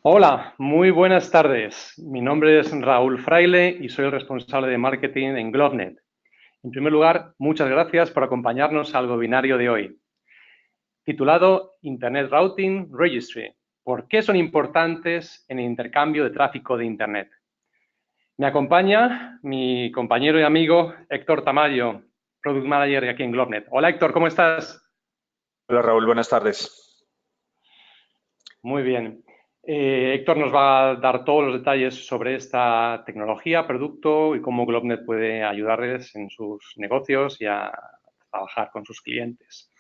Hola, muy buenas tardes. Mi nombre es Raúl Fraile y soy el responsable de marketing en GlobeNet. En primer lugar, muchas gracias por acompañarnos al webinario de hoy, titulado Internet Routing Registry. ¿Por qué son importantes en el intercambio de tráfico de Internet? Me acompaña mi compañero y amigo Héctor Tamayo, Product Manager aquí en GlobeNet. Hola Héctor, ¿cómo estás? Hola Raúl, buenas tardes. Muy bien. Héctor nos va a dar todos los detalles sobre esta tecnología, producto y cómo GlobeNet puede ayudarles en sus negocios y a trabajar con sus clientes.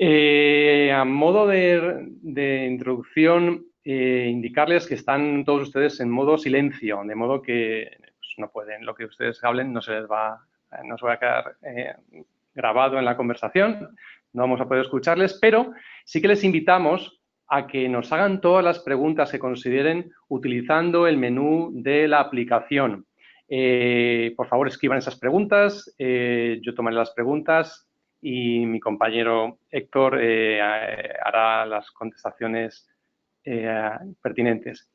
A modo de introducción, indicarles que están todos ustedes en modo silencio, de modo que pues, no pueden, lo que ustedes hablen no se va a quedar grabado en la conversación, no vamos a poder escucharles, pero sí que les invitamos a que nos hagan todas las preguntas que consideren utilizando el menú de la aplicación. Por favor, escriban esas preguntas, yo tomaré las preguntas y mi compañero Héctor hará las contestaciones pertinentes.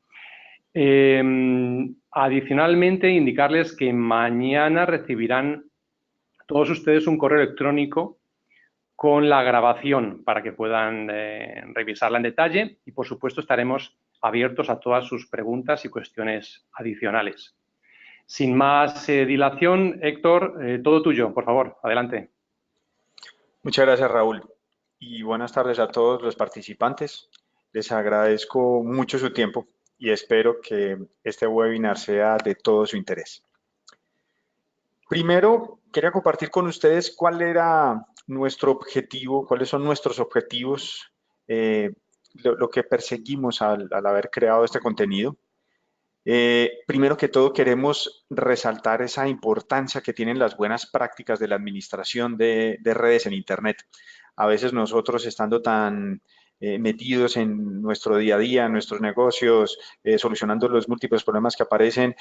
Adicionalmente, indicarles que mañana recibirán todos ustedes un correo electrónico con la grabación para que puedan revisarla en detalle y, por supuesto, estaremos abiertos a todas sus preguntas y cuestiones adicionales. Sin más dilación, Héctor, todo tuyo, por favor, adelante. Muchas gracias Raúl y buenas tardes a todos los participantes. Les agradezco mucho su tiempo y espero que este webinar sea de todo su interés. Primero, quería compartir con ustedes cuál era nuestro objetivo, cuáles son nuestros objetivos, lo que perseguimos al haber creado este contenido. Primero que todo, queremos resaltar esa importancia que tienen las buenas prácticas de la administración de redes en Internet. A veces nosotros estando tan metidos en nuestro día a día, en nuestros negocios, solucionando los múltiples problemas que aparecen,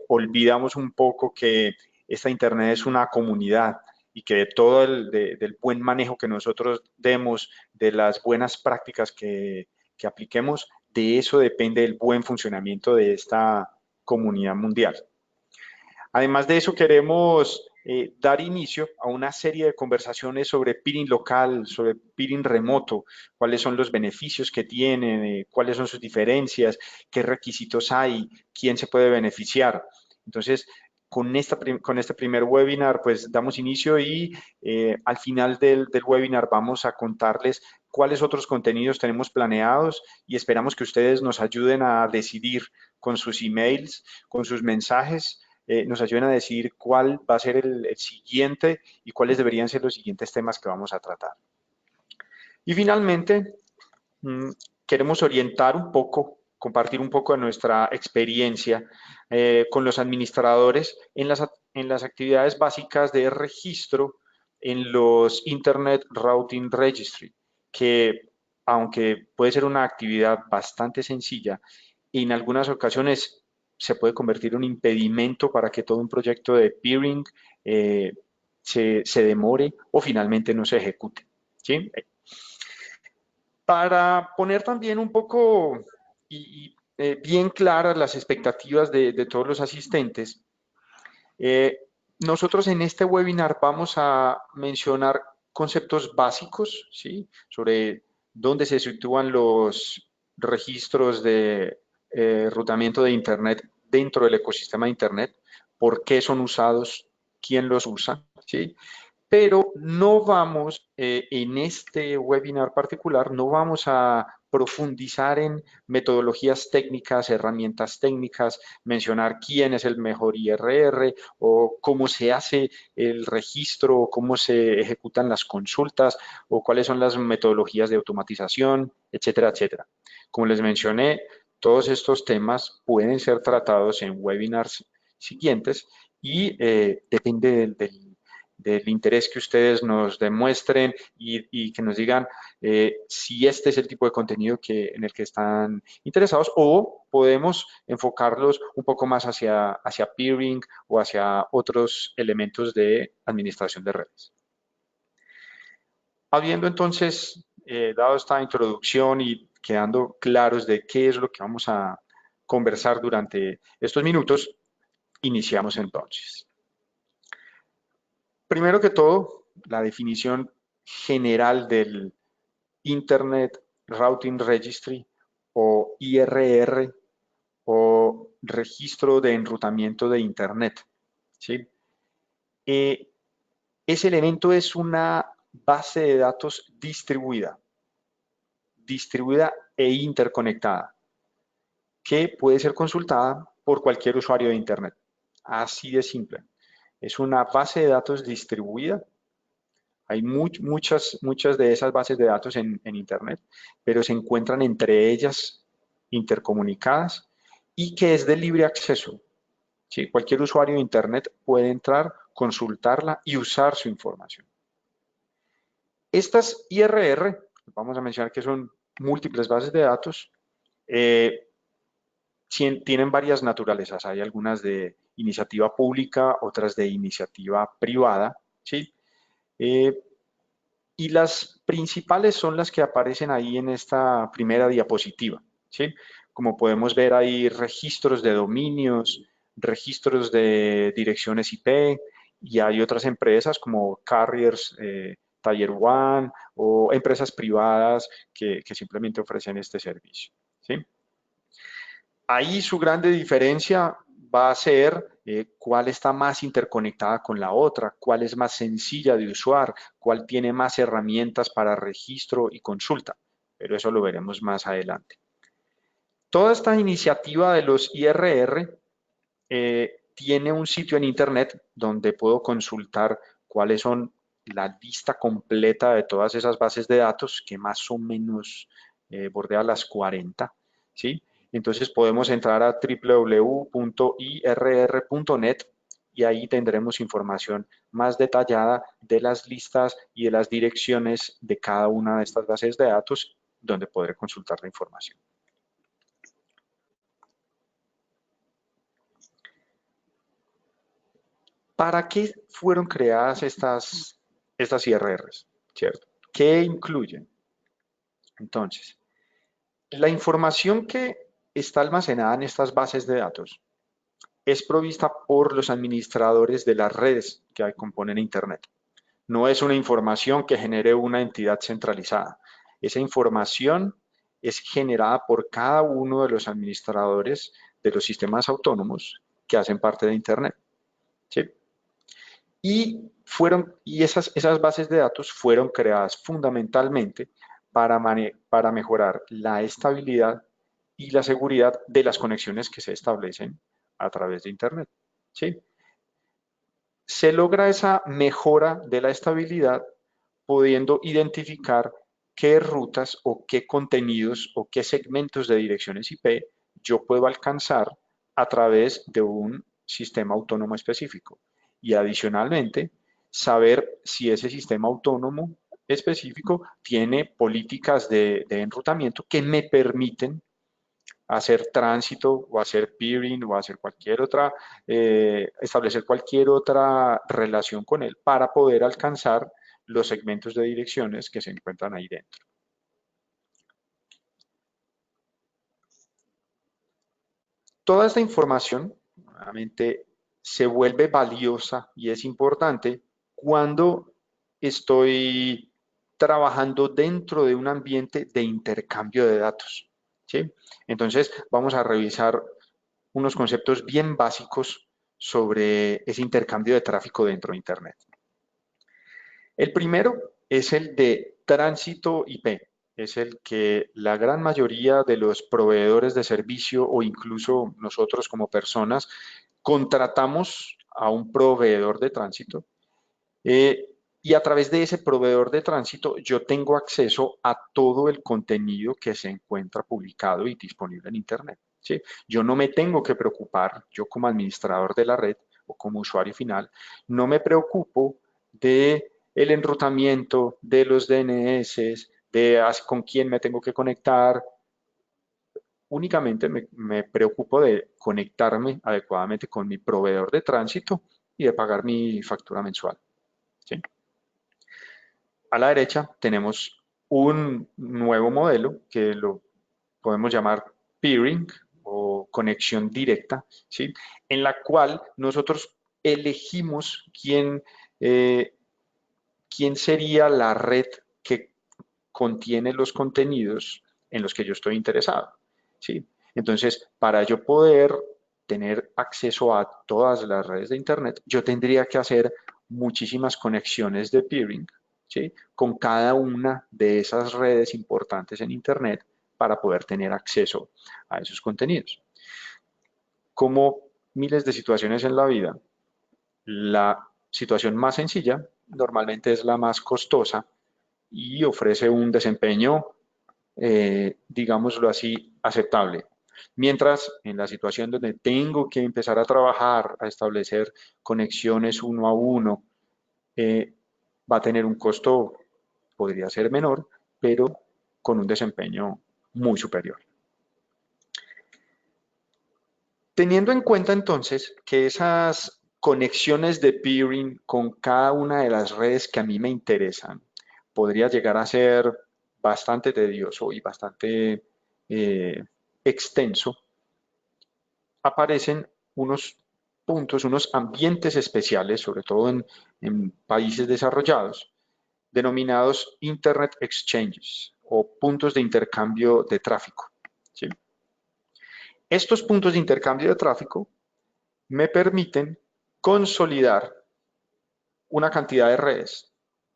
olvidamos un poco que esta Internet es una comunidad y que todo del buen manejo que nosotros demos, de las buenas prácticas que apliquemos, de eso depende el buen funcionamiento de esta comunidad mundial. Además de eso, queremos dar inicio a una serie de conversaciones sobre peering local, sobre peering remoto, cuáles son los beneficios que tienen, cuáles son sus diferencias, qué requisitos hay, quién se puede beneficiar. Entonces, con este primer webinar, pues damos inicio y al final del webinar vamos a contarles cuáles otros contenidos tenemos planeados y esperamos que ustedes nos ayuden a decidir con sus emails, con sus mensajes, nos ayuden a decidir cuál va a ser el siguiente y cuáles deberían ser los siguientes temas que vamos a tratar. Y finalmente, mmm, queremos orientar un poco, compartir un poco de nuestra experiencia con los administradores en las actividades básicas de registro en los Internet Routing Registry, que aunque puede ser una actividad bastante sencilla, en algunas ocasiones se puede convertir en un impedimento para que todo un proyecto de peering eh, se demore o finalmente no se ejecute. ¿Sí? Para poner también un poco bien claras las expectativas de todos los asistentes, eh, nosotros en este webinar vamos a mencionar conceptos básicos, ¿sí? Sobre dónde se sitúan los registros de rutamiento de Internet dentro del ecosistema de Internet, por qué son usados, quién los usa, ¿sí? Pero no vamos, en este webinar particular, no vamos a profundizar en metodologías técnicas, herramientas técnicas, mencionar quién es el mejor IRR o cómo se hace el registro, o cómo se ejecutan las consultas o cuáles son las metodologías de automatización, etcétera, etcétera. Como les mencioné, todos estos temas pueden ser tratados en webinars siguientes y depende del interés que ustedes nos demuestren y que nos digan si este es el tipo de contenido en el que están interesados o podemos enfocarlos un poco más hacia peering o hacia otros elementos de administración de redes. Habiendo entonces dado esta introducción y quedando claros de qué es lo que vamos a conversar durante estos minutos, iniciamos entonces. Primero que todo, la definición general del Internet Routing Registry o IRR o registro de enrutamiento de Internet. ¿Sí? Ese elemento es una base de datos distribuida e interconectada, que puede ser consultada por cualquier usuario de Internet. Así de simple. Es una base de datos distribuida. Hay muchas de esas bases de datos en Internet, pero se encuentran entre ellas intercomunicadas y que es de libre acceso. ¿Sí? Cualquier usuario de Internet puede entrar, consultarla y usar su información. Estas IRR, vamos a mencionar que son múltiples bases de datos, tienen varias naturalezas. Hay algunas de iniciativa pública, otras de iniciativa privada, ¿sí? Y las principales son las que aparecen ahí en esta primera diapositiva, ¿sí? Como podemos ver, hay registros de dominios, registros de direcciones IP, y hay otras empresas como carriers, Tier 1 o empresas privadas que simplemente ofrecen este servicio, ¿sí? Ahí su grande diferencia va a ser cuál está más interconectada con la otra, cuál es más sencilla de usar, cuál tiene más herramientas para registro y consulta, pero eso lo veremos más adelante. Toda esta iniciativa de los IRR tiene un sitio en Internet donde puedo consultar cuáles son la lista completa de todas esas bases de datos, que más o menos bordea las 40, ¿sí? Entonces podemos entrar a www.irr.net y ahí tendremos información más detallada de las listas y de las direcciones de cada una de estas bases de datos donde podré consultar la información. ¿Para qué fueron creadas estas IRRs? ¿Cierto? ¿Qué incluyen? Entonces, la información que está almacenada en estas bases de datos es provista por los administradores de las redes que componen Internet. No es una información que genere una entidad centralizada. Esa información es generada por cada uno de los administradores de los sistemas autónomos que hacen parte de Internet. ¿Sí? Y esas bases de datos fueron creadas fundamentalmente para mejorar la estabilidad y la seguridad de las conexiones que se establecen a través de Internet. ¿Sí? Se logra esa mejora de la estabilidad pudiendo identificar qué rutas o qué contenidos o qué segmentos de direcciones IP yo puedo alcanzar a través de un sistema autónomo específico. Y adicionalmente, saber si ese sistema autónomo específico tiene políticas de enrutamiento que me permiten hacer tránsito o hacer peering o hacer cualquier otra, establecer cualquier otra relación con él para poder alcanzar los segmentos de direcciones que se encuentran ahí dentro. Toda esta información, nuevamente, se vuelve valiosa y es importante cuando estoy trabajando dentro de un ambiente de intercambio de datos. ¿Sí? Entonces, vamos a revisar unos conceptos bien básicos sobre ese intercambio de tráfico dentro de Internet. El primero es el de tránsito IP. Es el que la gran mayoría de los proveedores de servicio o incluso nosotros como personas contratamos a un proveedor de tránsito y a través de ese proveedor de tránsito yo tengo acceso a todo el contenido que se encuentra publicado y disponible en Internet. ¿Sí? Yo no me tengo que preocupar, yo como administrador de la red o como usuario final, no me preocupo de el enrutamiento, de los DNS, de con quién me tengo que conectar. Únicamente me preocupo de conectarme adecuadamente con mi proveedor de tránsito y de pagar mi factura mensual. ¿Sí? A la derecha tenemos un nuevo modelo que lo podemos llamar peering o conexión directa, ¿sí? En la cual nosotros elegimos quién sería la red que contiene los contenidos en los que yo estoy interesado, ¿sí? Entonces, para yo poder tener acceso a todas las redes de Internet, yo tendría que hacer muchísimas conexiones de peering, ¿sí? Con cada una de esas redes importantes en Internet para poder tener acceso a esos contenidos. Como miles de situaciones en la vida, la situación más sencilla normalmente es la más costosa y ofrece un desempeño, digámoslo así, aceptable. Mientras en la situación donde tengo que empezar a trabajar, a establecer conexiones uno a uno, va a tener un costo, podría ser menor, pero con un desempeño muy superior. Teniendo en cuenta entonces que esas conexiones de peering con cada una de las redes que a mí me interesan podría llegar a ser bastante tedioso y bastante eh, extenso, aparecen unos puntos, unos ambientes especiales, sobre todo en países desarrollados, denominados Internet Exchanges o puntos de intercambio de tráfico, ¿sí? Estos puntos de intercambio de tráfico me permiten consolidar una cantidad de redes.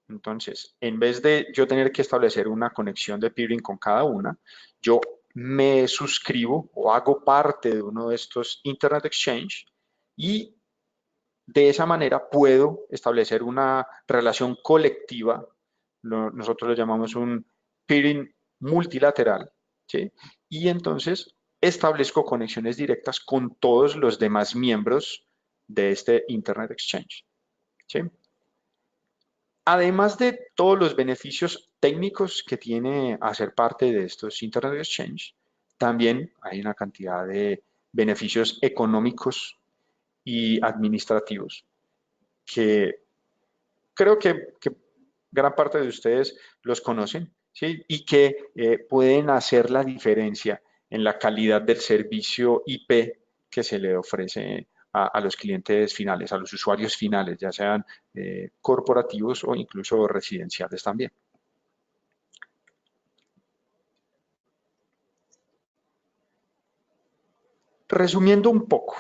Entonces, en vez de yo tener que establecer una conexión de peering con cada una, yo me suscribo o hago parte de uno de estos Internet Exchange y de esa manera puedo establecer una relación colectiva, nosotros lo llamamos un peering multilateral, ¿sí? Y entonces establezco conexiones directas con todos los demás miembros de este Internet Exchange, ¿sí? Además de todos los beneficios técnicos que tiene hacer parte de estos Internet Exchange, también hay una cantidad de beneficios económicos y administrativos que creo que gran parte de ustedes los conocen, ¿sí? Y que pueden hacer la diferencia en la calidad del servicio IP que se le ofrece a los clientes finales, a los usuarios finales, ya sean corporativos o incluso residenciales también. Resumiendo un poco,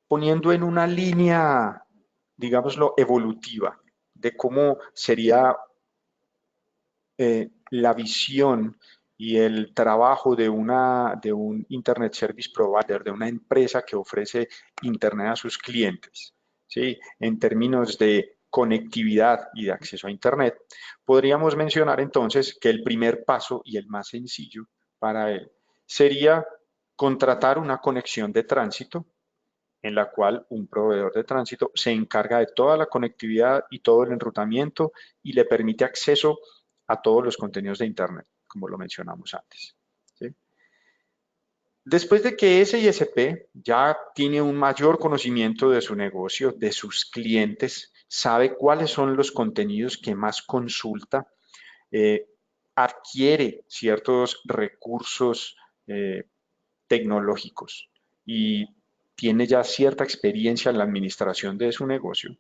poniendo en una línea, digámoslo, evolutiva de cómo sería la visión y el trabajo de un Internet Service Provider, de una empresa que ofrece Internet a sus clientes, ¿sí? En términos de conectividad y de acceso a Internet, podríamos mencionar entonces que el primer paso y el más sencillo para él sería contratar una conexión de tránsito en la cual un proveedor de tránsito se encarga de toda la conectividad y todo el enrutamiento y le permite acceso a todos los contenidos de Internet, como lo mencionamos antes, ¿sí? Después de que ese ISP ya tiene un mayor conocimiento de su negocio, de sus clientes, sabe cuáles son los contenidos que más consulta, eh, adquiere ciertos recursos tecnológicos y tiene ya cierta experiencia en la administración de su negocio,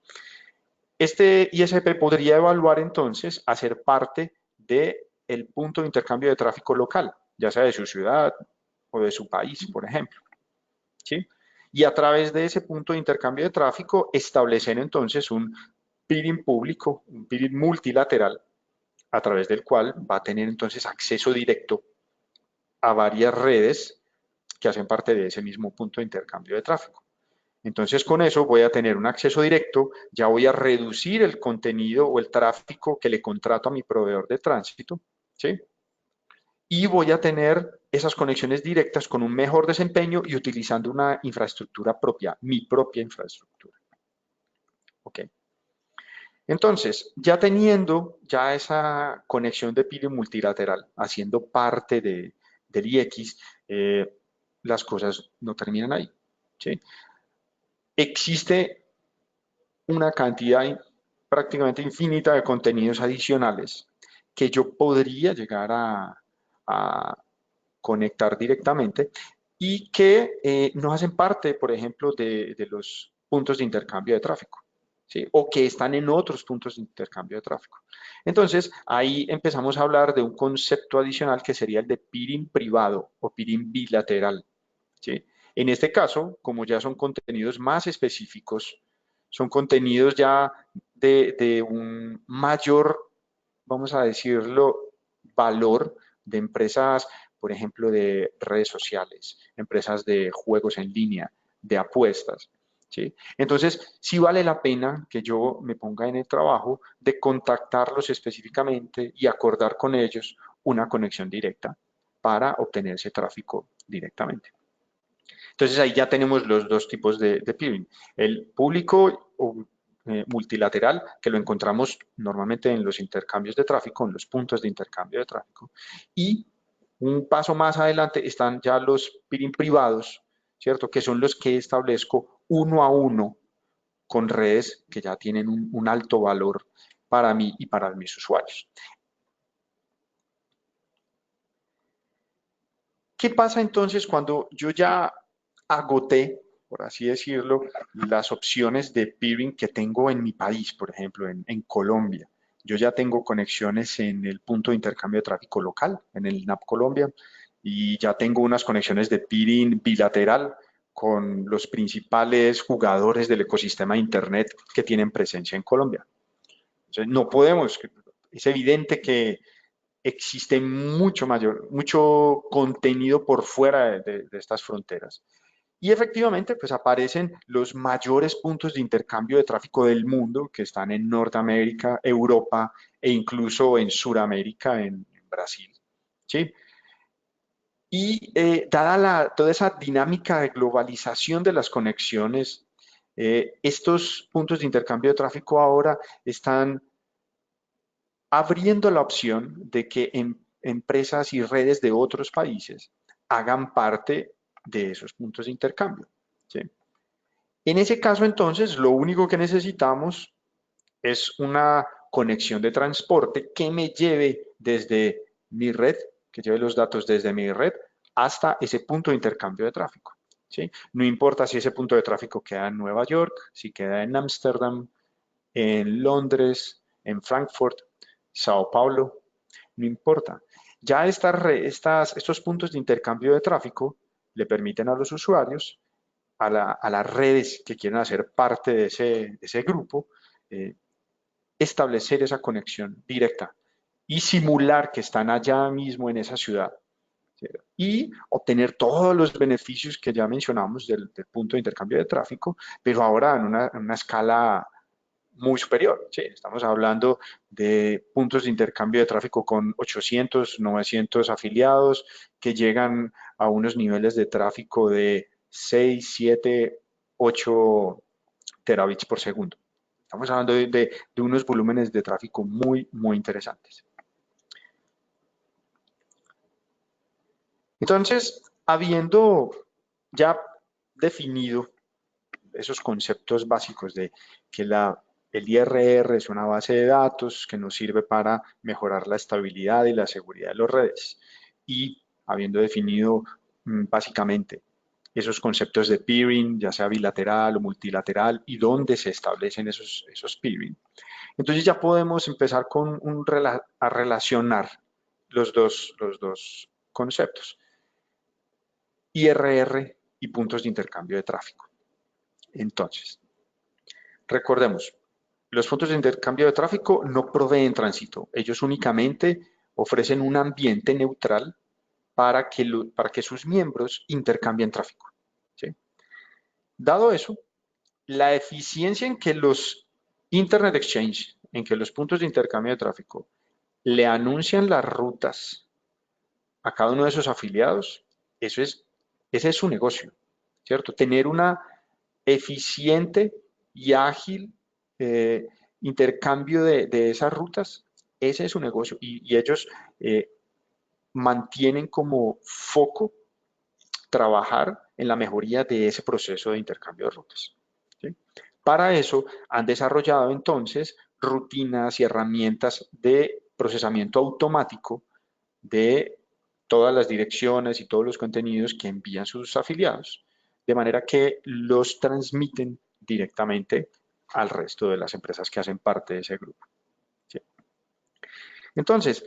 este ISP podría evaluar entonces hacer parte del punto de intercambio de tráfico local, ya sea de su ciudad o de su país, por ejemplo, ¿sí? Y a través de ese punto de intercambio de tráfico establecer entonces un peering público, un peering multilateral, a través del cual va a tener entonces acceso directo a varias redes que hacen parte de ese mismo punto de intercambio de tráfico. Entonces con eso voy a tener un acceso directo, ya voy a reducir el contenido o el tráfico que le contrato a mi proveedor de tránsito, ¿sí? Y voy a tener esas conexiones directas con un mejor desempeño y utilizando una infraestructura propia, mi propia infraestructura. ¿Ok? Entonces, ya teniendo ya esa conexión de peering multilateral, haciendo parte del IX, las cosas no terminan ahí, ¿sí? Existe una cantidad prácticamente infinita de contenidos adicionales que yo podría llegar a conectar directamente y que no hacen parte, por ejemplo, de los puntos de intercambio de tráfico, ¿sí? O que están en otros puntos de intercambio de tráfico. Entonces, ahí empezamos a hablar de un concepto adicional que sería el de peering privado o peering bilateral, ¿sí? En este caso, como ya son contenidos más específicos, son contenidos ya de un mayor, vamos a decirlo, valor de empresas, por ejemplo, de redes sociales, empresas de juegos en línea, de apuestas, ¿sí? Entonces, sí vale la pena que yo me ponga en el trabajo de contactarlos específicamente y acordar con ellos una conexión directa para obtener ese tráfico directamente. Entonces ahí ya tenemos los dos tipos de peering. El público o multilateral, que lo encontramos normalmente en los intercambios de tráfico, en los puntos de intercambio de tráfico. Y un paso más adelante están ya los peering privados, ¿cierto? Que son los que establezco uno a uno con redes que ya tienen un alto valor para mí y para mis usuarios. ¿Qué pasa entonces cuando yo ya agoté, por así decirlo, las opciones de peering que tengo en mi país, por ejemplo, en Colombia? Yo ya tengo conexiones en el punto de intercambio de tráfico local, en el NAP Colombia, y ya tengo unas conexiones de peering bilateral con los principales jugadores del ecosistema de Internet que tienen presencia en Colombia. Entonces, no podemos, es evidente que existe mucho contenido por fuera de estas fronteras. Y efectivamente, pues aparecen los mayores puntos de intercambio de tráfico del mundo que están en Norteamérica, Europa e incluso en Sudamérica, en Brasil. ¿Sí? Y dada toda esa dinámica de globalización de las conexiones, estos puntos de intercambio de tráfico ahora están abriendo la opción de que empresas y redes de otros países hagan parte de esos puntos de intercambio, ¿sí? En ese caso, entonces, lo único que necesitamos es una conexión de transporte que me lleve desde mi red, que lleve los datos desde mi red hasta ese punto de intercambio de tráfico, ¿sí? No importa si ese punto de tráfico queda en Nueva York, si queda en Ámsterdam, en Londres, en Frankfurt, Sao Paulo, no importa. Ya estos puntos de intercambio de tráfico le permiten a los usuarios, a las redes que quieren hacer parte de ese grupo, eh, establecer esa conexión directa y simular que están allá mismo en esa ciudad, ¿sí? Y obtener todos los beneficios que ya mencionamos del punto de intercambio de tráfico, pero ahora en una escala muy superior. Sí, estamos hablando de puntos de intercambio de tráfico con 800, 900 afiliados que llegan a unos niveles de tráfico de 6, 7, 8 terabits por segundo. Estamos hablando de unos volúmenes de tráfico muy interesantes. Entonces, habiendo ya definido esos conceptos básicos de que el IRR es una base de datos que nos sirve para mejorar la estabilidad y la seguridad de las redes. Y habiendo definido básicamente esos conceptos de peering, ya sea bilateral o multilateral, y dónde se establecen esos peering, entonces ya podemos empezar a relacionar los dos conceptos, IRR y puntos de intercambio de tráfico. Entonces, recordemos, los puntos de intercambio de tráfico no proveen tránsito, ellos únicamente ofrecen un ambiente neutral para que sus miembros intercambien tráfico, ¿sí? Dado eso, la eficiencia en que los Internet Exchange, en que los puntos de intercambio de tráfico le anuncian las rutas a cada uno de esos afiliados, ese es su negocio, ¿cierto? Tener una eficiente y ágil eh, intercambio de esas rutas, ese es su negocio. Y ellos eh, mantienen como foco trabajar en la mejoría de ese proceso de intercambio de rutas, ¿sí? Para eso han desarrollado entonces rutinas y herramientas de procesamiento automático de todas las direcciones y todos los contenidos que envían sus afiliados, de manera que los transmiten directamente al resto de las empresas que hacen parte de ese grupo. ¿Sí? Entonces,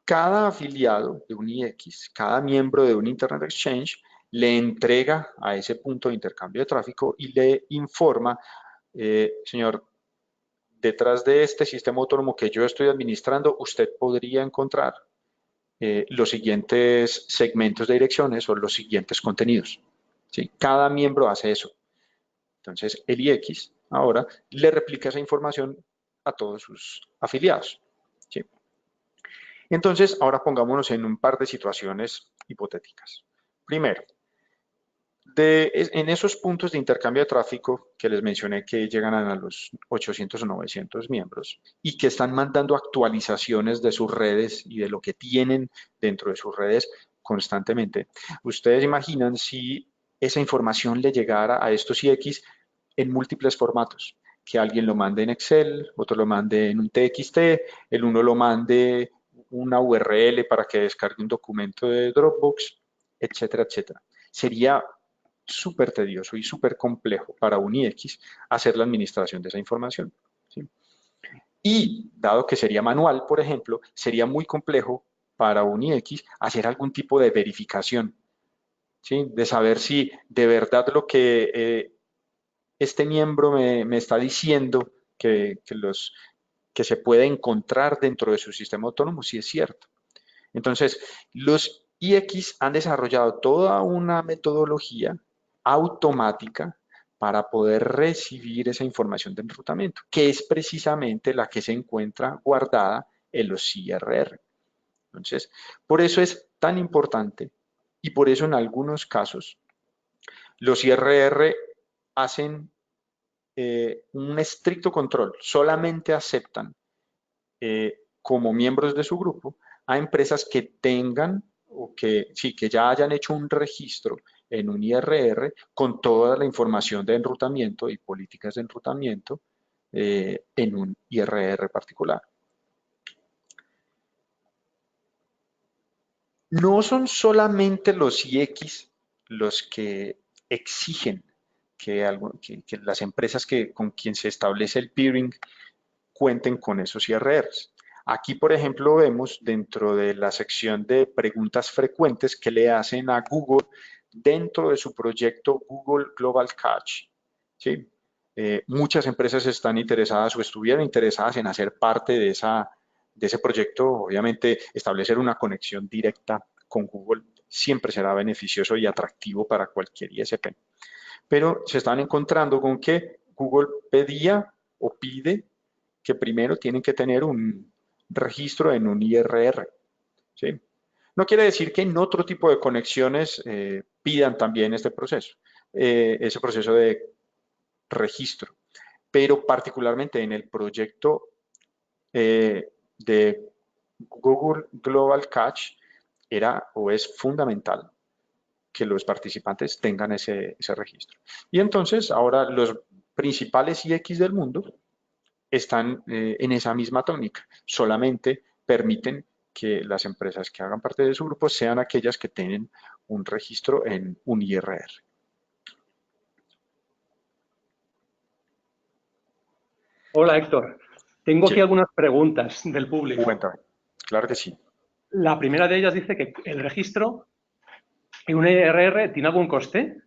cada afiliado de un IX, cada miembro de un Internet Exchange, le entrega a ese punto de intercambio de tráfico y le informa, señor, detrás de este sistema autónomo que yo estoy administrando, usted podría encontrar los siguientes segmentos de direcciones o los siguientes contenidos. ¿Sí? Cada miembro hace eso. Entonces, el IX ahora le replica esa información a todos sus afiliados. ¿Sí? Entonces, ahora pongámonos en un par de situaciones hipotéticas. Primero, en esos puntos de intercambio de tráfico que les mencioné que llegan a los 800 o 900 miembros y que están mandando actualizaciones de sus redes y de lo que tienen dentro de sus redes constantemente, ustedes imaginan si esa información le llegara a estos IX en múltiples formatos, que alguien lo mande en Excel, otro lo mande en un TXT, el uno lo mande una URL para que descargue un documento de Dropbox, etcétera, etcétera. Sería súper tedioso y súper complejo para un IX hacer la administración de esa información. ¿Sí? Y dado que sería manual, por ejemplo, sería muy complejo para un IX hacer algún tipo de verificación, ¿sí? De saber si de verdad lo que este miembro me está diciendo que se puede encontrar dentro de su sistema autónomo, si es cierto. Entonces, los IX han desarrollado toda una metodología automática para poder recibir esa información de enrutamiento, que es precisamente la que se encuentra guardada en los IRR. Entonces, por eso es tan importante y por eso en algunos casos los IRR hacen un estricto control, solamente aceptan como miembros de su grupo a empresas que tengan o que, sí, que ya hayan hecho un registro en un IRR con toda la información de enrutamiento y políticas de enrutamiento en un IRR particular. No son solamente los IX los que exigen que las empresas con quien se establece el peering cuenten con esos IRRs. Aquí, por ejemplo, vemos dentro de la sección de preguntas frecuentes que le hacen a Google dentro de su proyecto Google Global Cache. ¿Sí? Muchas empresas están interesadas o estuvieron interesadas en hacer parte de ese proyecto. Obviamente, establecer una conexión directa con Google siempre será beneficioso y atractivo para cualquier ISP. Pero se están encontrando con que Google pedía o pide que primero tienen que tener un registro en un IRR. ¿Sí? No quiere decir que en otro tipo de conexiones pidan también este proceso, ese proceso de registro, pero particularmente en el proyecto de Google Global Cache era o es fundamental que los participantes tengan ese registro. Y entonces ahora los principales IX del mundo están en esa misma tónica. Solamente permiten que las empresas que hagan parte de su grupo sean aquellas que tienen un registro en un IRR. Hola Héctor, tengo Sí, aquí algunas preguntas del público. cuéntame. Claro que sí. La primera de ellas dice que el registro en un IRR tiene algún coste.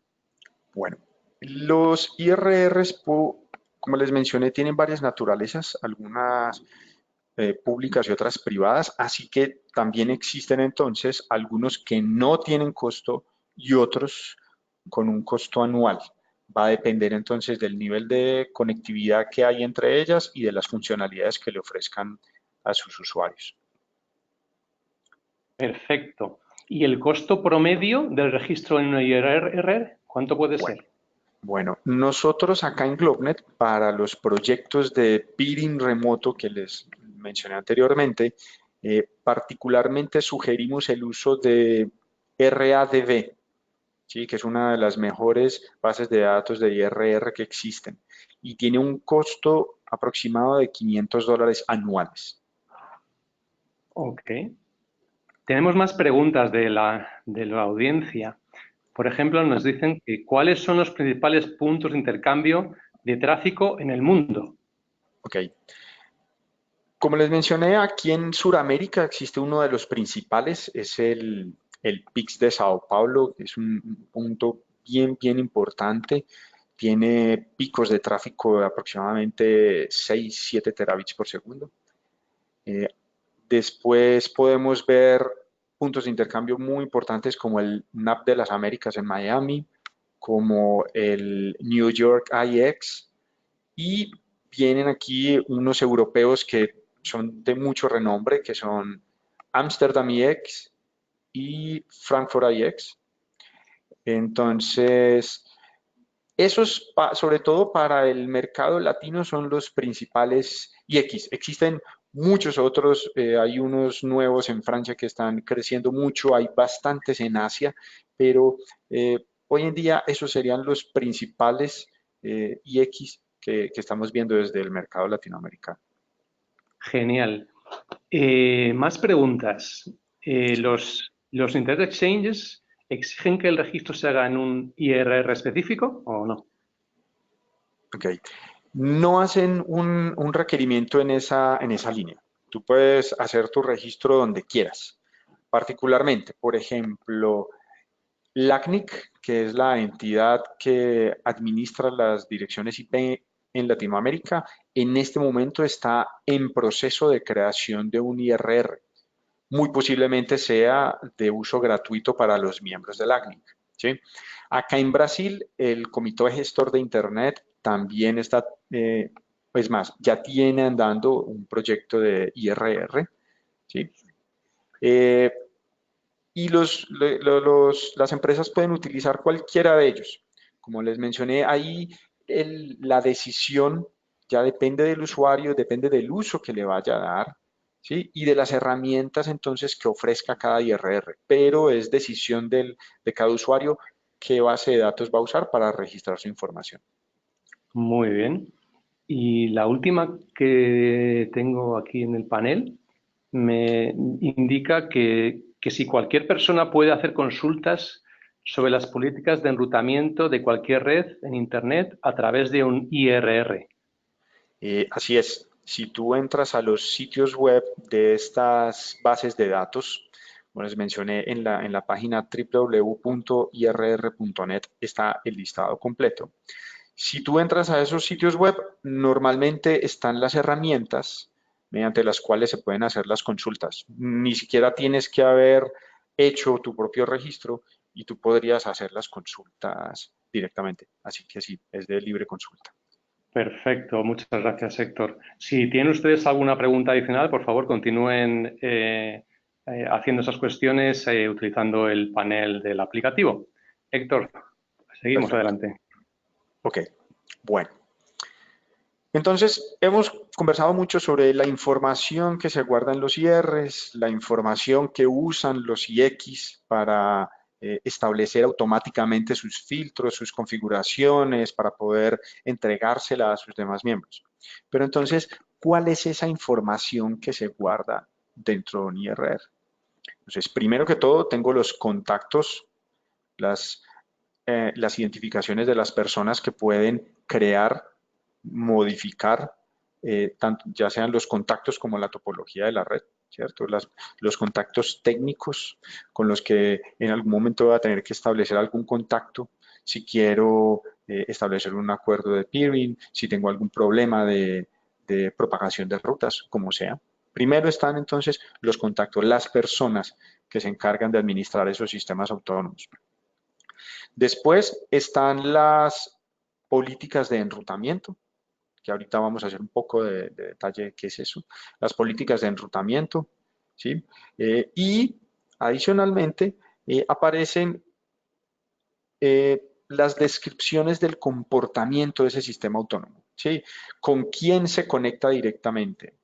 Bueno, los IRRs, como les mencioné, tienen varias naturalezas, algunas públicas y otras privadas, así que también existen entonces algunos que no tienen costo y otros con un costo anual. Va a depender entonces del nivel de conectividad que hay entre ellas y de las funcionalidades que le ofrezcan a sus usuarios. Perfecto. ¿Y el costo promedio del registro en un IRR cuánto puede Bueno, ser? bueno, nosotros acá en GlobeNet, para los proyectos de peering remoto que les mencioné anteriormente, particularmente sugerimos el uso de RADB, ¿sí? Que es una de las mejores bases de datos de IRR que existen y tiene un costo aproximado de $500 anuales. Ok. Tenemos más preguntas de la audiencia. Por ejemplo, nos dicen que ¿cuáles son los principales puntos de intercambio de tráfico en el mundo? Ok. Como les mencioné, aquí en Sudamérica existe uno de los principales, es el PIX de Sao Paulo, que es un punto bien importante. Tiene picos de tráfico de aproximadamente 6-7 terabits por segundo. Eh, Después podemos ver puntos de intercambio muy importantes como el NAP de las Américas en Miami, como el New York IX, y vienen aquí unos europeos que son de mucho renombre, que son Amsterdam IX y Frankfurt IX. Entonces, esos, sobre todo para el mercado latino, son los principales IX. Existen muchos otros, hay unos nuevos en Francia que están creciendo mucho, hay bastantes en Asia, pero hoy en día esos serían los principales IX que estamos viendo desde el mercado latinoamericano. Genial. Más preguntas. ¿Los Internet Exchanges exigen que el registro se haga en un IRR específico o no? Ok. No hacen un requerimiento en esa línea. Tú puedes hacer tu registro donde quieras. Particularmente, por ejemplo, LACNIC, que es la entidad que administra las direcciones IP en Latinoamérica, en este momento está en proceso de creación de un IRR. Muy posiblemente sea de uso gratuito para los miembros del LACNIC. ¿Sí? Acá en Brasil, el Comité Gestor de Internet también está, es más, ya tiene andando un proyecto de IRR. ¿Sí? Eh, y las empresas pueden utilizar cualquiera de ellos. Como les mencioné, ahí la decisión ya depende del usuario, depende del uso que le vaya a dar, ¿sí? Y de las herramientas entonces que ofrezca cada IRR, pero es decisión de cada usuario qué base de datos va a usar para registrar su información. Muy bien. Y la última que tengo aquí en el panel me indica que si cualquier persona puede hacer consultas sobre las políticas de enrutamiento de cualquier red en Internet a través de un IRR. Así es, si tú entras a los sitios web de estas bases de datos, como les mencioné en la página www.irr.net está el listado completo. Si tú entras a esos sitios web, normalmente están las herramientas mediante las cuales se pueden hacer las consultas. Ni siquiera tienes que haber hecho tu propio registro y tú podrías hacer las consultas directamente. Así que sí, es de libre consulta. Perfecto, muchas gracias, Héctor. Si tienen ustedes alguna pregunta adicional, por favor, continúen haciendo esas cuestiones utilizando el panel del aplicativo. Héctor, seguimos Perfecto. adelante. Ok, bueno. Entonces, hemos conversado mucho sobre la información que se guarda en los IRs, la información que usan los IX para establecer automáticamente sus filtros, sus configuraciones, para poder entregársela a sus demás miembros. Pero entonces, ¿cuál es esa información que se guarda dentro de un IRR? Entonces, primero que todo, tengo los contactos, las las identificaciones de las personas que pueden crear, modificar, tanto, ya sean los contactos como la topología de la red, ¿cierto? Los contactos técnicos con los que en algún momento voy a tener que establecer algún contacto, si quiero establecer un acuerdo de peering, si tengo algún problema de propagación de rutas, como sea. Primero están entonces los contactos, las personas que se encargan de administrar esos sistemas autónomos. Después están las políticas de enrutamiento, que ahorita vamos a hacer un poco de detalle de qué es eso. Las políticas de enrutamiento, ¿sí? Y adicionalmente aparecen las descripciones del comportamiento de ese sistema autónomo, ¿sí? Con quién se conecta directamente,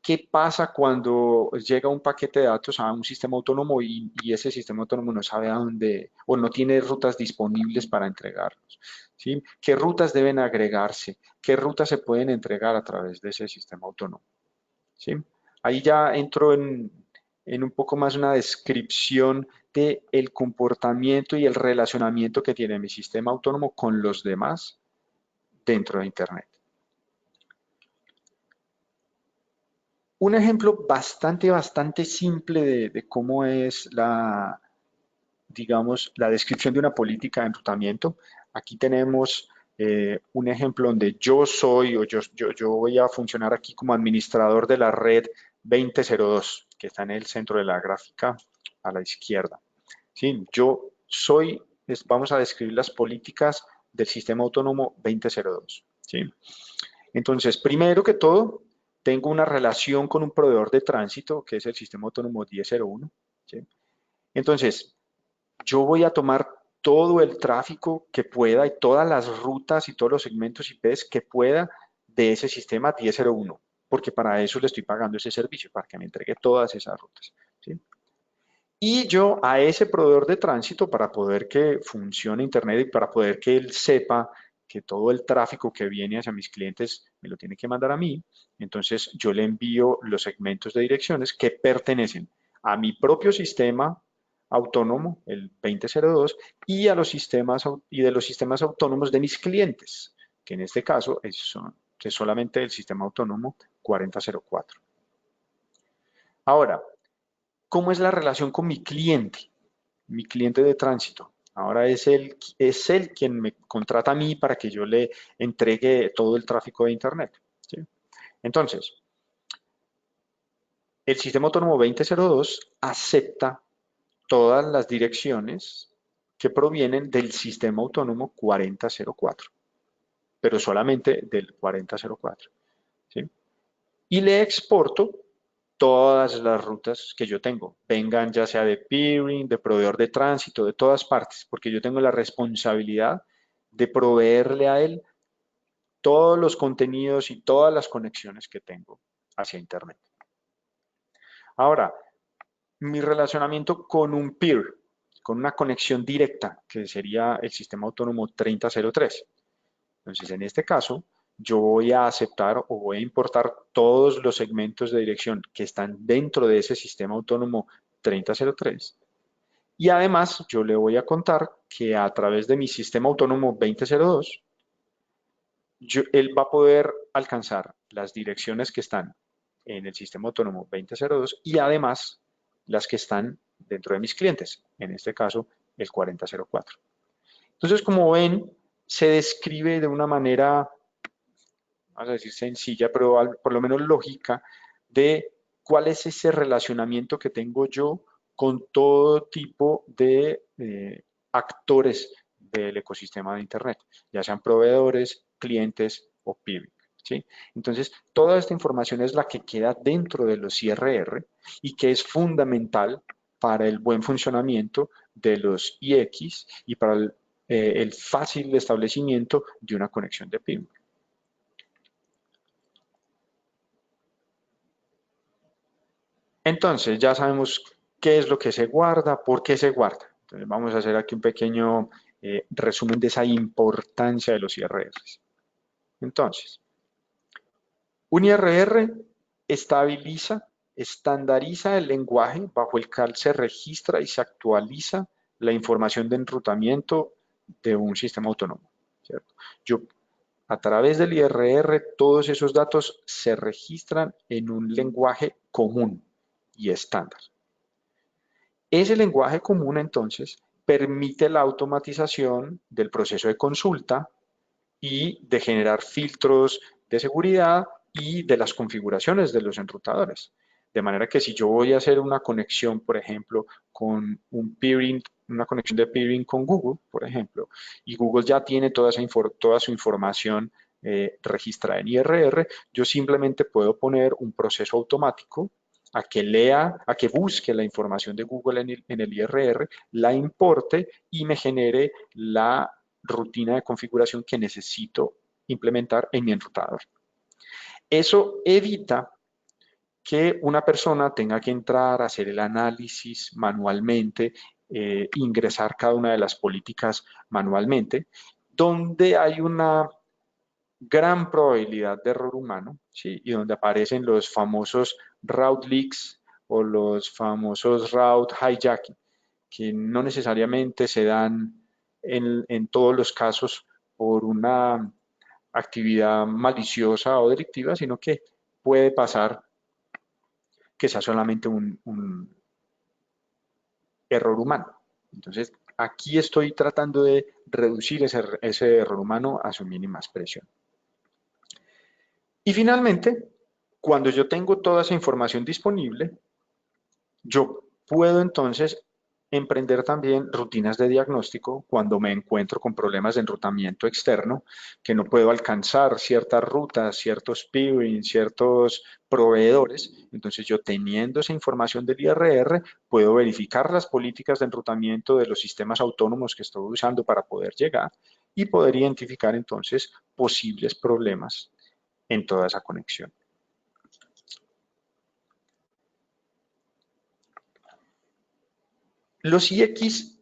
qué pasa cuando llega un paquete de datos a un sistema autónomo y ese sistema autónomo no sabe a dónde o no tiene rutas disponibles para entregarlos. ¿Sí? ¿Qué rutas deben agregarse? ¿Qué rutas se pueden entregar a través de ese sistema autónomo? ¿Sí? Ahí ya entro en un poco más una descripción de el comportamiento y el relacionamiento que tiene mi sistema autónomo con los demás dentro de Internet. Un ejemplo bastante simple de cómo es digamos, la descripción de una política de enrutamiento. Aquí tenemos un ejemplo donde yo soy o yo voy a funcionar aquí como administrador de la red 2002, que está en el centro de la gráfica a la izquierda. ¿Sí? Yo soy, vamos a describir las políticas del sistema autónomo 2002. ¿Sí? Entonces, primero que todo, tengo una relación con un proveedor de tránsito, que es el sistema autónomo 1001. ¿Sí? Entonces, yo voy a tomar todo el tráfico que pueda y todas las rutas y todos los segmentos IPs que pueda de ese sistema 1001, porque para eso le estoy pagando ese servicio, para que me entregue todas esas rutas. ¿Sí? Y yo a ese proveedor de tránsito, para poder que funcione Internet y para poder que él sepa que todo el tráfico que viene hacia mis clientes me lo tiene que mandar a mí, entonces yo le envío los segmentos de direcciones que pertenecen a mi propio sistema autónomo, el 2002, y a los sistemas y de los sistemas autónomos de mis clientes, que en este caso es solamente el sistema autónomo 4004. Ahora, ¿cómo es la relación con mi cliente? Mi cliente de tránsito. Ahora es él quien me contrata a mí para que yo le entregue todo el tráfico de Internet. ¿Sí? Entonces, el sistema autónomo 2002 acepta todas las direcciones que provienen del sistema autónomo 4004, pero solamente del 4004. ¿Sí? Y le exporto todas las rutas que yo tengo, vengan ya sea de peering, de proveedor de tránsito, de todas partes, porque yo tengo la responsabilidad de proveerle a él todos los contenidos y todas las conexiones que tengo hacia Internet. Ahora, mi relacionamiento con un peer, con una conexión directa, que sería el sistema autónomo 3003. Entonces, en este caso, yo voy a aceptar o voy a importar todos los segmentos de dirección que están dentro de ese sistema autónomo 3003. Y además, yo le voy a contar que a través de mi sistema autónomo 2002, él va a poder alcanzar las direcciones que están en el sistema autónomo 2002 y además las que están dentro de mis clientes, en este caso el 4004. Entonces, como ven, se describe de una manera, vamos a decir sencilla, pero por lo menos lógica, de cuál es ese relacionamiento que tengo yo con todo tipo de actores del ecosistema de Internet, ya sean proveedores, clientes o PIB. ¿Sí? Entonces, toda esta información es la que queda dentro de los IRR y que es fundamental para el buen funcionamiento de los IX y para el fácil establecimiento de una conexión de PIB. Entonces, ya sabemos qué es lo que se guarda, por qué se guarda. Entonces, vamos a hacer aquí un pequeño resumen de esa importancia de los IRRs. Entonces, un IRR estabiliza, estandariza el lenguaje bajo el cual se registra y se actualiza la información de enrutamiento de un sistema autónomo. ¿Cierto? A través del IRR, todos esos datos se registran en un lenguaje común y estándar. Ese lenguaje común, entonces, permite la automatización del proceso de consulta y de generar filtros de seguridad y de las configuraciones de los enrutadores. De manera que si yo voy a hacer una conexión, por ejemplo, con un peering, una conexión de peering con Google, por ejemplo, y Google ya tiene toda su información registrada en IRR, yo simplemente puedo poner un proceso automático a que lea, a que busque la información de Google en el IRR, la importe y me genere la rutina de configuración que necesito implementar en mi enrutador. Eso evita que una persona tenga que entrar a hacer el análisis manualmente, ingresar cada una de las políticas manualmente, donde hay una gran probabilidad de error humano, ¿sí? Y donde aparecen los famosos route leaks o los famosos route hijacking, que no necesariamente se dan en todos los casos por una actividad maliciosa o delictiva, sino que puede pasar que sea solamente un error humano. Entonces, aquí estoy tratando de reducir ese error humano a su mínima expresión. Y finalmente, cuando yo tengo toda esa información disponible, yo puedo entonces emprender también rutinas de diagnóstico cuando me encuentro con problemas de enrutamiento externo, que no puedo alcanzar ciertas rutas, ciertos peering, ciertos proveedores. Entonces yo teniendo esa información del IRR, puedo verificar las políticas de enrutamiento de los sistemas autónomos que estoy usando para poder llegar y poder identificar entonces posibles problemas en toda esa conexión. Los IX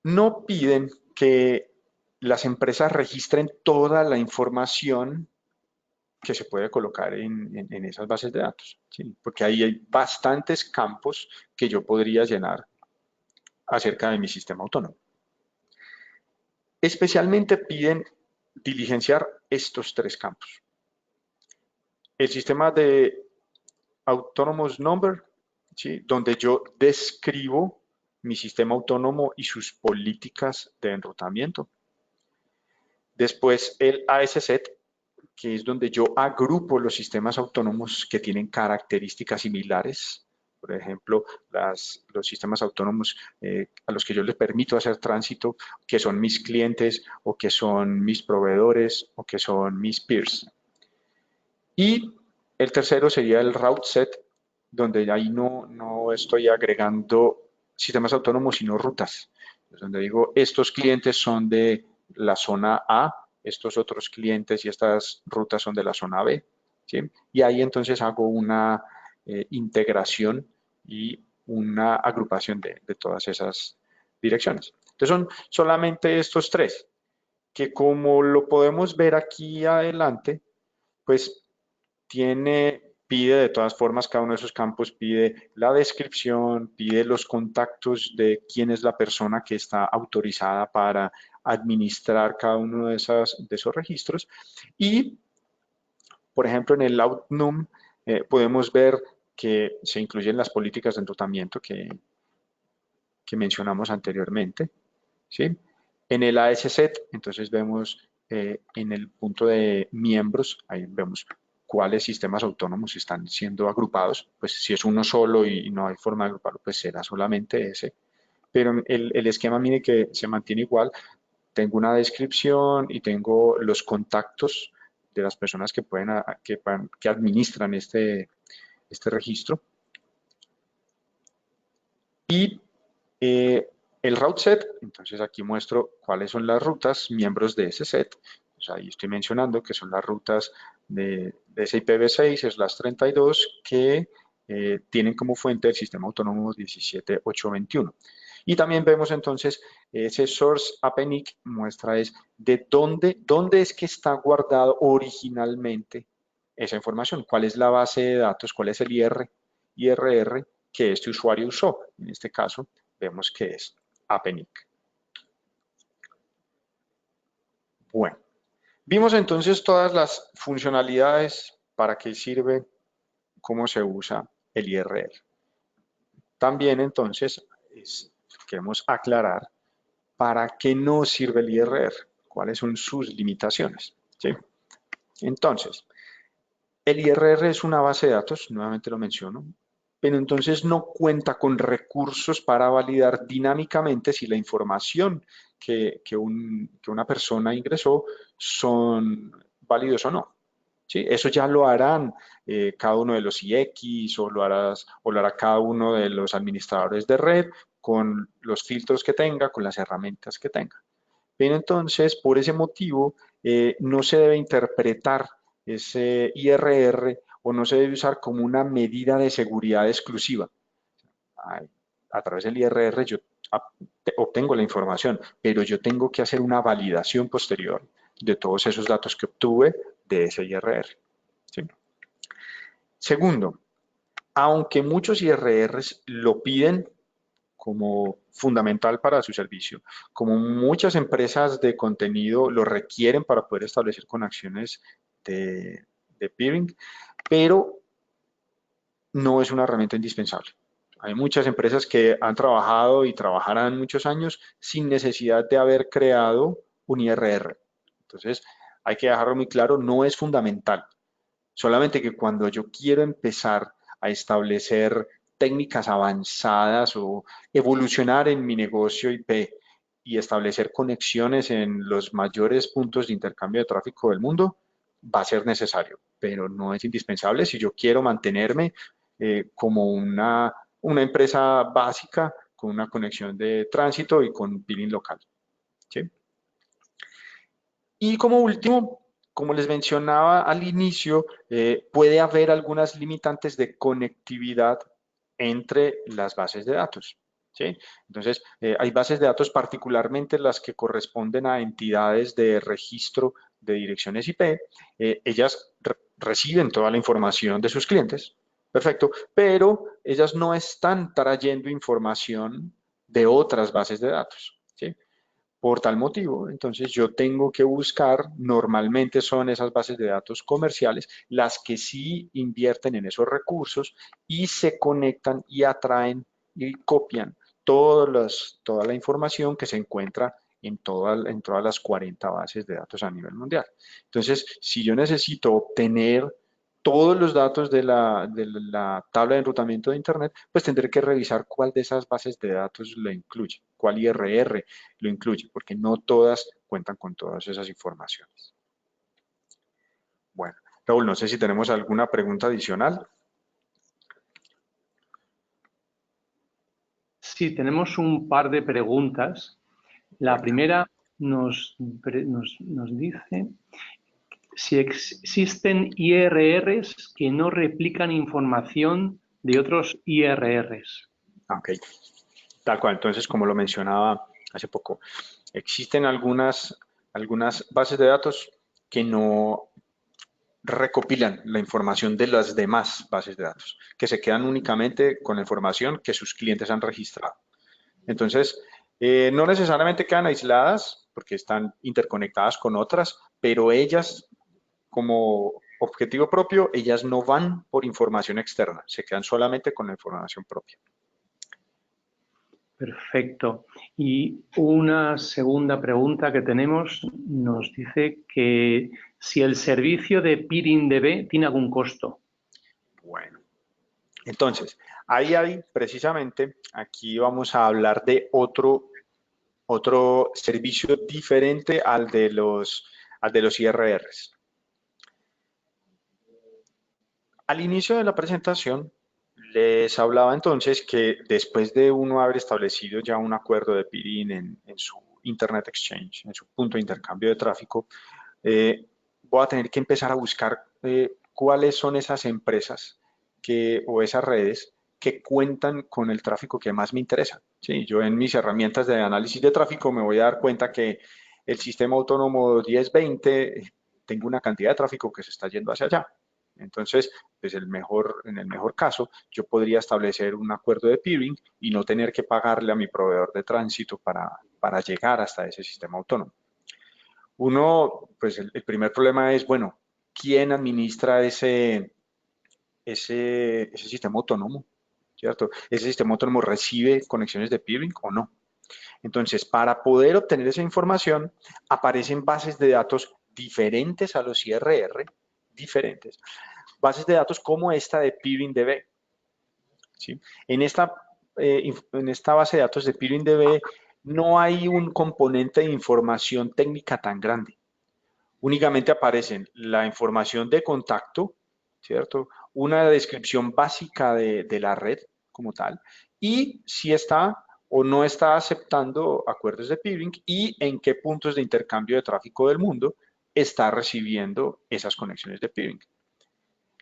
no piden que las empresas registren toda la información que se puede colocar en esas bases de datos, ¿sí? Porque ahí hay bastantes campos que yo podría llenar acerca de mi sistema autónomo. Especialmente piden diligenciar estos tres campos. El sistema de Autonomous Number, ¿sí? Donde yo describo mi sistema autónomo y sus políticas de enrutamiento. Después el ASZ, que es donde yo agrupo los sistemas autónomos que tienen características similares. Por ejemplo, los sistemas autónomos a los que yo les permito hacer tránsito, que son mis clientes o que son mis proveedores o que son mis peers. Y el tercero sería el route set, donde ahí no estoy agregando sistemas autónomos, sino rutas. Es donde digo, estos clientes son de la zona A, estos otros clientes y estas rutas son de la zona B, ¿sí? Y ahí entonces hago una integración y una agrupación de todas esas direcciones. Entonces son solamente estos tres, que como lo podemos ver aquí adelante, pues pide de todas formas, cada uno de esos campos pide la descripción, pide los contactos de quién es la persona que está autorizada para administrar cada uno de esos registros. Y, por ejemplo, en el OutNum podemos ver que se incluyen las políticas de enrutamiento que mencionamos anteriormente, ¿sí? En el ASZ, entonces vemos en el punto de miembros, ahí vemos cuáles sistemas autónomos están siendo agrupados. Pues si es uno solo y no hay forma de agruparlo, pues será solamente ese. Pero el esquema, mire que se mantiene igual. Tengo una descripción y tengo los contactos de las personas que administran este registro. Y el route set, entonces aquí muestro cuáles son las rutas miembros de ese set. Pues ahí estoy mencionando que son las rutas de ese IPv6, es las 32, que tienen como fuente el sistema autónomo 17821. Y también vemos entonces ese source appenic muestra es de dónde es que está guardado originalmente esa información, cuál es la base de datos, cuál es el IRR que este usuario usó. En este caso vemos que es appenic. Bueno, vimos entonces todas las funcionalidades, para qué sirve, cómo se usa el IRR. También entonces queremos aclarar para qué no sirve el IRR, cuáles son sus limitaciones, ¿sí? Entonces, el IRR es una base de datos, nuevamente lo menciono, pero entonces no cuenta con recursos para validar dinámicamente si la información que una persona ingresó son válidos o no. ¿Sí? Eso ya lo harán cada uno de los IX o lo hará cada uno de los administradores de red con los filtros que tenga, con las herramientas que tenga. Pero entonces, por ese motivo, no se debe interpretar ese IRR o no se debe usar como una medida de seguridad exclusiva. A través del IRR yo obtengo la información, pero yo tengo que hacer una validación posterior de todos esos datos que obtuve de ese IRR. ¿Sí? Segundo, aunque muchos IRRs lo piden como fundamental para su servicio, como muchas empresas de contenido lo requieren para poder establecer conexiones de peering, pero no es una herramienta indispensable. Hay muchas empresas que han trabajado y trabajarán muchos años sin necesidad de haber creado un IRR. Entonces, hay que dejarlo muy claro, no es fundamental. Solamente que cuando yo quiero empezar a establecer técnicas avanzadas o evolucionar en mi negocio IP y establecer conexiones en los mayores puntos de intercambio de tráfico del mundo, va a ser necesario, pero no es indispensable si yo quiero mantenerme como una empresa básica con una conexión de tránsito y con billing local. ¿Sí? Y como último, como les mencionaba al inicio, puede haber algunas limitantes de conectividad entre las bases de datos. ¿Sí? Entonces, hay bases de datos, particularmente las que corresponden a entidades de registro de direcciones IP. Ellas reciben toda la información de sus clientes, perfecto, pero ellas no están trayendo información de otras bases de datos. ¿Sí? Por tal motivo, entonces yo tengo que buscar, normalmente son esas bases de datos comerciales, las que sí invierten en esos recursos y se conectan y atraen y copian toda la información que se encuentra en todas las 40 bases de datos a nivel mundial. Entonces, si yo necesito obtener todos los datos de la tabla de enrutamiento de Internet, pues tendré que revisar cuál de esas bases de datos lo incluye, cuál IRR lo incluye, porque no todas cuentan con todas esas informaciones. Bueno, Raúl, no sé si tenemos alguna pregunta adicional. Sí, tenemos un par de preguntas. La Cuenta. primera nos dice si existen IRRs que no replican información de otros IRRs. Ok, tal cual. Entonces, como lo mencionaba hace poco, existen algunas bases de datos que no recopilan la información de las demás bases de datos, que se quedan únicamente con la información que sus clientes han registrado. Entonces, no necesariamente quedan aisladas porque están interconectadas con otras, pero ellas como objetivo propio, ellas no van por información externa, se quedan solamente con la información propia. Perfecto. Y una segunda pregunta que tenemos nos dice que si el servicio de PeeringDB tiene algún costo. Bueno, entonces, ahí hay precisamente, aquí vamos a hablar de otro servicio diferente al de los IRRs. Al inicio de la presentación, les hablaba entonces que después de uno haber establecido ya un acuerdo de peering en su Internet Exchange, en su punto de intercambio de tráfico, voy a tener que empezar a buscar cuáles son esas empresas o esas redes que cuentan con el tráfico que más me interesa. ¿Sí? Yo en mis herramientas de análisis de tráfico me voy a dar cuenta que el sistema autónomo 1020 tengo una cantidad de tráfico que se está yendo hacia allá. Entonces, pues en el mejor caso, yo podría establecer un acuerdo de peering y no tener que pagarle a mi proveedor de tránsito para llegar hasta ese sistema autónomo. Uno, pues el primer problema es, bueno, ¿quién administra ese sistema autónomo? ¿Cierto? ¿Ese sistema autónomo recibe conexiones de peering o no? Entonces, para poder obtener esa información, aparecen bases de datos diferentes a los IRR, diferentes. Bases de datos como esta de PeeringDB. ¿Sí? En esta base de datos de PeeringDB no hay un componente de información técnica tan grande. Únicamente aparecen la información de contacto, ¿cierto? Una descripción básica de la red como tal y si está o no está aceptando acuerdos de peering y en qué puntos de intercambio de tráfico del mundo está recibiendo esas conexiones de peering.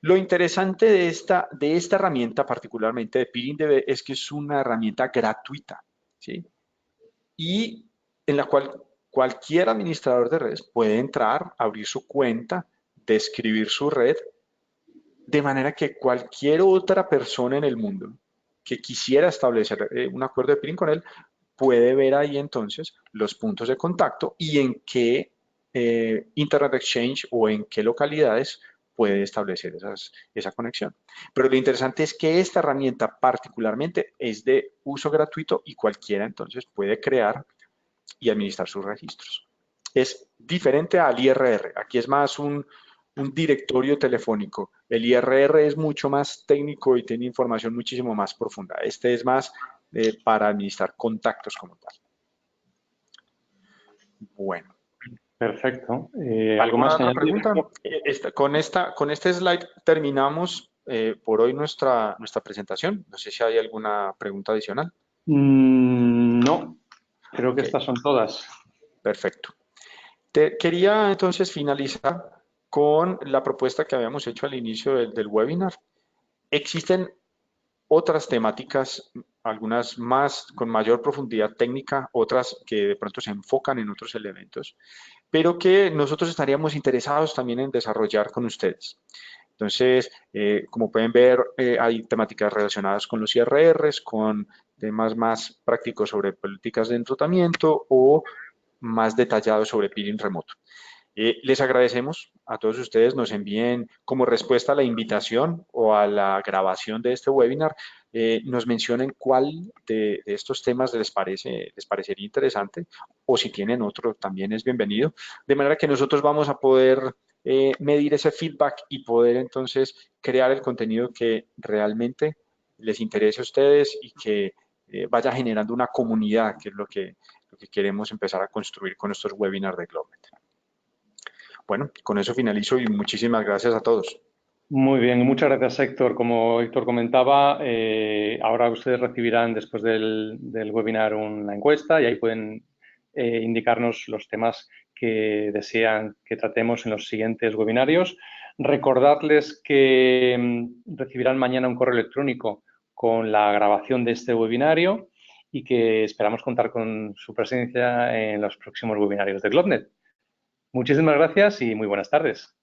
Lo interesante de esta herramienta, particularmente de PeeringDB, es que es una herramienta gratuita, ¿sí? Y en la cual cualquier administrador de redes puede entrar, abrir su cuenta, describir su red, de manera que cualquier otra persona en el mundo que quisiera establecer un acuerdo de peering con él puede ver ahí entonces los puntos de contacto y en qué Internet Exchange o en qué localidades puede establecer esa conexión. Pero lo interesante es que esta herramienta particularmente es de uso gratuito y cualquiera entonces puede crear y administrar sus registros. Es diferente al IRR. Aquí es más un directorio telefónico. El IRR es mucho más técnico y tiene información muchísimo más profunda. Este es más para administrar contactos como tal. Bueno, Perfecto. ¿Algo ¿alguna más que otra añadir? pregunta? Con este slide terminamos por hoy nuestra presentación. No sé si hay alguna pregunta adicional. No, creo que Ok, estas son todas. perfecto. Quería entonces finalizar con la propuesta que habíamos hecho al inicio del webinar. Existen otras temáticas, algunas más con mayor profundidad técnica, otras que de pronto se enfocan en otros elementos, pero que nosotros estaríamos interesados también en desarrollar con ustedes. Entonces, como pueden ver, hay temáticas relacionadas con los IRRs, con temas más prácticos sobre políticas de enrutamiento o más detallados sobre peering remoto. Les agradecemos a todos ustedes, nos envíen como respuesta a la invitación o a la grabación de este webinar, nos mencionen cuál de estos temas les parecería interesante o si tienen otro también es bienvenido, de manera que nosotros vamos a poder medir ese feedback y poder entonces crear el contenido que realmente les interese a ustedes y que vaya generando una comunidad, que es lo que queremos empezar a construir con estos webinars de GlobeNet. Bueno, con eso finalizo y muchísimas gracias a todos. Muy bien, muchas gracias, Héctor. Como Héctor comentaba, ahora ustedes recibirán después del webinar una encuesta y ahí pueden indicarnos los temas que desean que tratemos en los siguientes webinarios. Recordarles que recibirán mañana un correo electrónico con la grabación de este webinario y que esperamos contar con su presencia en los próximos webinarios de GlobeNet. Muchísimas gracias y muy buenas tardes.